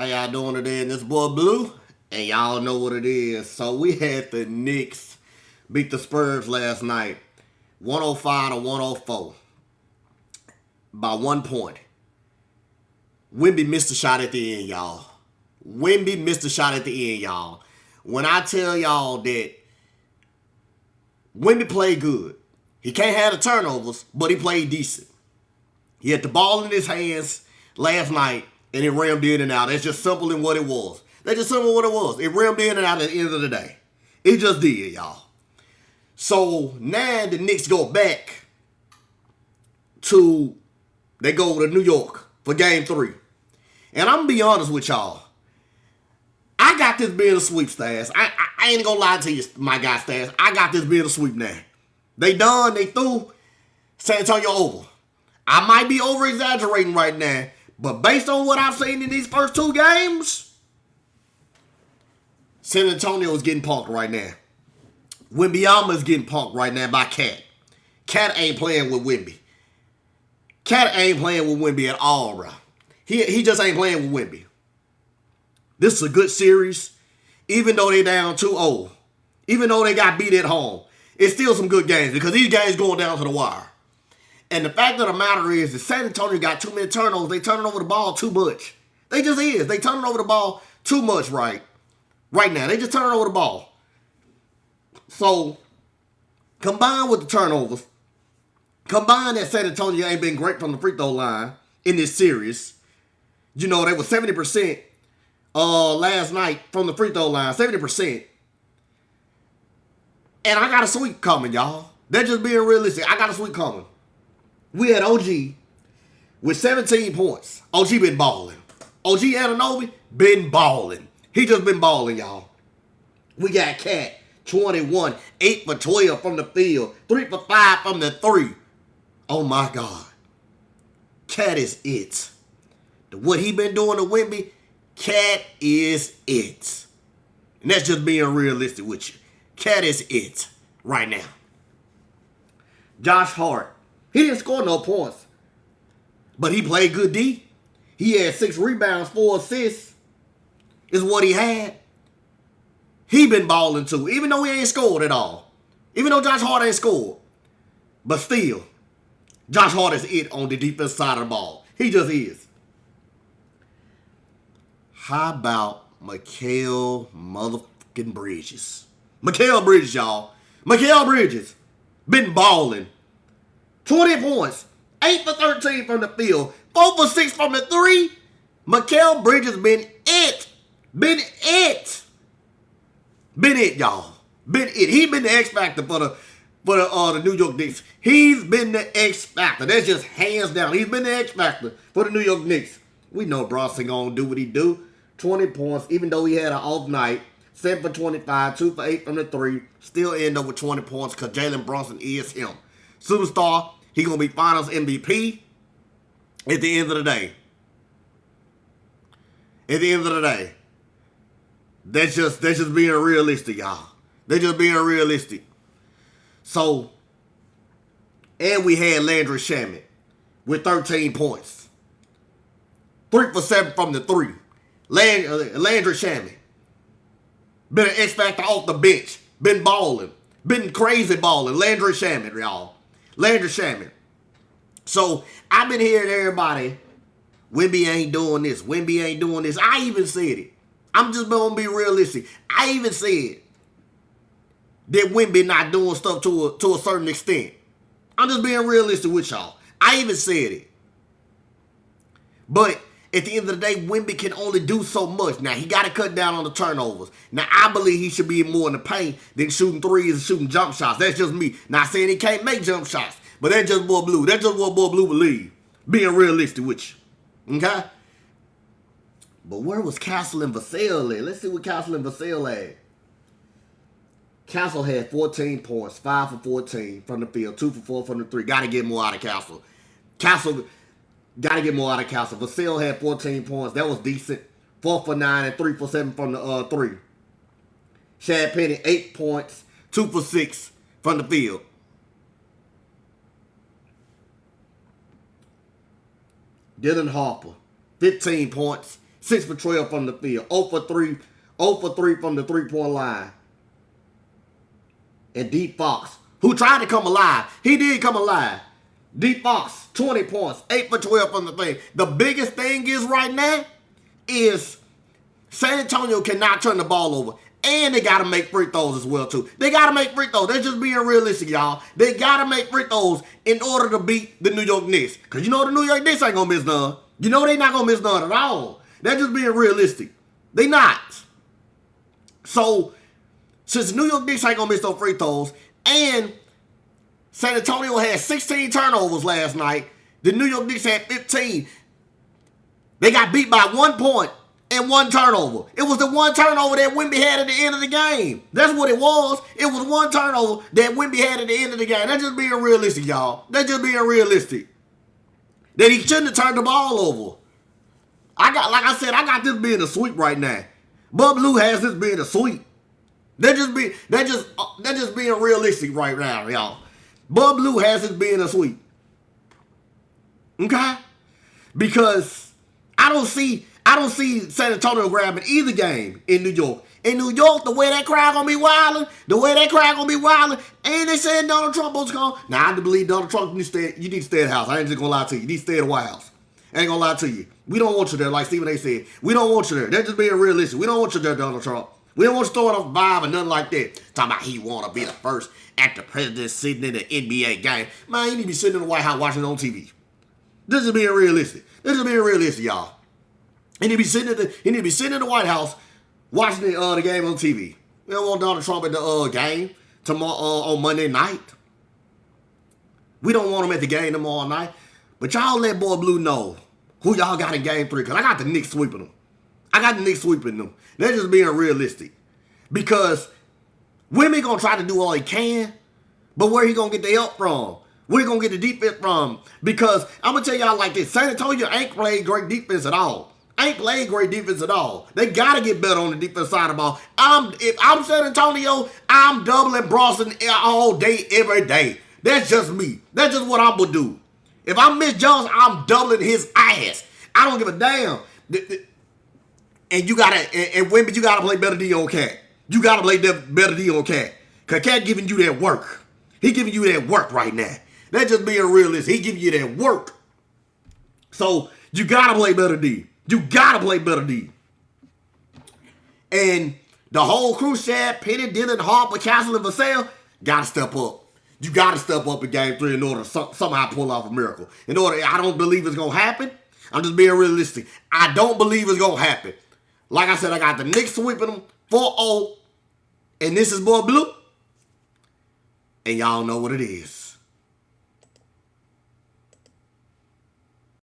How y'all doing today? And this boy Blue, and y'all know what it is. So we had the Knicks beat the Spurs last night, 105 to 104, by 1 point. Wemby missed a shot at the end, y'all. Wemby missed a shot at the end, y'all. When I tell y'all that Wemby played good, he can't have the turnovers, but he played decent. He had the ball in his hands last night, and it rammed in and out. That's just simple in what it was. That's just simple what it was. It rammed in and out at the end of the day. It just did, y'all. So now the Knicks go back to, they go to New York for game 3. And I'm going to be honest with y'all. I got this being a sweep, Stas. I ain't going to lie to you, my guy, Stas. I got this being a sweep now. They done. They through. San Antonio over. I might be over-exaggerating right now, but based on what I've seen in these first 2 games, San Antonio is getting punked right now. Wembyama is getting punked right now by Cat. Cat ain't playing with Wemby. Cat ain't playing with Wemby at all, bro. He just ain't playing with Wemby. This is a good series. Even though they down 2-0. Even though they got beat at home. It's still some good games because these games going down to the wire. And the fact of the matter is that San Antonio got too many turnovers. They turning over the ball too much. They just is. They turning over the ball too much right now. They just turning over the ball. So, combined with the turnovers, combined that San Antonio ain't been great from the free throw line in this series. You know, they were 70% last night from the free throw line. 70%. And I got a sweep coming, y'all. They're just being realistic. I got a sweep coming. We had OG with 17 points. OG been balling. OG Anunoby been balling. He just been balling, y'all. We got Cat, 21, 8 for 12 from the field, 3 for 5 from the 3. Oh my God. Cat is it. What he been doing to Wemby, Cat is it. And that's just being realistic with you. Cat is it right now. Josh Hart. He didn't score no points. But he played good D. He had 6 rebounds, 4 assists. Is what he had. He been balling too. Even though he ain't scored at all. Even though Josh Hart ain't scored. But still, Josh Hart is it on the defense side of the ball. He just is. How about Mikal motherfucking Bridges? Mikal Bridges, y'all. Mikal Bridges been balling. 20 points. 8 for 13 from the field. 4 for 6 from the 3. Mikal Bridges been it. Been it. Been it, y'all. Been it. He been the X factor for the New York Knicks. He's been the X factor. That's just hands down. He's been the X factor for the New York Knicks. We know Bronson gonna do what he do. 20 points, even though he had an off night. 7 for 25, 2 for 8 from the 3. Still end up with 20 points because Jalen Brunson is him. Superstar. He gonna be Finals MVP at the end of the day. At the end of the day. That's just being realistic, y'all. They're just being realistic. So, and we had Landry Shamet with 13 points. 3 for 7 from the 3. Landry Shamet. Been an X Factor off the bench. Been balling. Been crazy balling. Landry Shamet, y'all. Landry Shamet. So, I've been hearing everybody, Wemby ain't doing this. Wemby ain't doing this. I even said it. I'm just going to be realistic. I even said that Wemby not doing stuff to a certain extent. I'm just being realistic with y'all. I even said it. But at the end of the day, Wemby can only do so much. Now, he got to cut down on the turnovers. Now, I believe he should be more in the paint than shooting threes and shooting jump shots. That's just me. Not saying he can't make jump shots, but that's just Boy Blue. That's just what Boy Blue believe. Being realistic with you. Okay? But where was Castle and Vassell at? Let's see what Castle and Vassell had. Castle had 14 points, 5 for 14 from the field, 2 for 4 from the 3. Got to get more out of Castle. Got to get more out of Castle. Vassell had 14 points. That was decent. 4 for 9 and 3 for 7 from the 3. Shad Penny, 8 points, 2 for 6 from the field. Dylan Harper, 15 points, 6 for 12 from the field. 0 for 3. 0 for 3 from the three-point line. And Deep Fox, who tried to come alive. He did come alive. Deep Fox, 20 points. 8 for 12 from the thing. The biggest thing is right now is San Antonio cannot turn the ball over. And they got to make free throws as well, too. They got to make free throws. They're just being realistic, y'all. They got to make free throws in order to beat the New York Knicks. Because you know the New York Knicks ain't going to miss none. You know they not going to miss none at all. They're just being realistic. They not. So, since the New York Knicks ain't going to miss those free throws, and San Antonio had 16 turnovers last night, the New York Knicks had 15. They got beat by 1 point. And 1 turnover. It was the 1 turnover that Wemby had at the end of the game. That's what it was. It was 1 turnover that Wemby had at the end of the game. That's just being realistic, y'all. That's just being realistic. That he shouldn't have turned the ball over. I got this being a sweep right now. Bub Lou has this being a sweep. They're just being realistic right now, y'all. Bub Lou has this being a sweep. Okay? Because I don't see San Antonio grabbing either game in New York. In New York, the way that crowd gonna be wilding, and they saying Donald Trump was gonna. Now I believe Donald Trump, you need to stay at the house. I ain't just gonna lie to you. You need to stay at the White House. I ain't gonna lie to you. We don't want you there, like Stephen A. said. We don't want you there. They're just being realistic. We don't want you there, Donald Trump. We don't want you throwing off a vibe or nothing like that. Talking about he wanna be the first actor president sitting in the NBA game. Man, you need to be sitting in the White House watching it on TV. This is being realistic. Y'all. He need to be sitting in the White House watching the game on TV. We don't want Donald Trump at the game tomorrow on Monday night. We don't want him at the game tomorrow night. But y'all let Boy Blue know who y'all got in game 3. Because I got the Knicks sweeping them. They're just being realistic. Because Wemby gonna try to do all he can. But where he gonna get the help from? Where he gonna get the defense from? Because I'm gonna tell y'all like this. San Antonio ain't played great defense at all. They got to get better on the defense side of the ball. If I'm San Antonio, I'm doubling Bronson all day, every day. That's just me. That's just what I'm going to do. If I'm Mitch Jones, I'm doubling his ass. I don't give a damn. And Wemby, you got to play better D on Cat. You got to play better D on Cat. Because Cat giving you that work. He giving you that work right now. That's just being realistic. He giving you that work. So, you got to play better D. And the whole crew, Shad, Penny, Dillon, Harper, Castle, and Vassell, got to step up. You got to step up in game 3 in order to somehow pull off a miracle. I don't believe it's going to happen. I'm just being realistic. I don't believe it's going to happen. Like I said, I got the Knicks sweeping them 4-0. And this is Boy Blue. And y'all know what it is.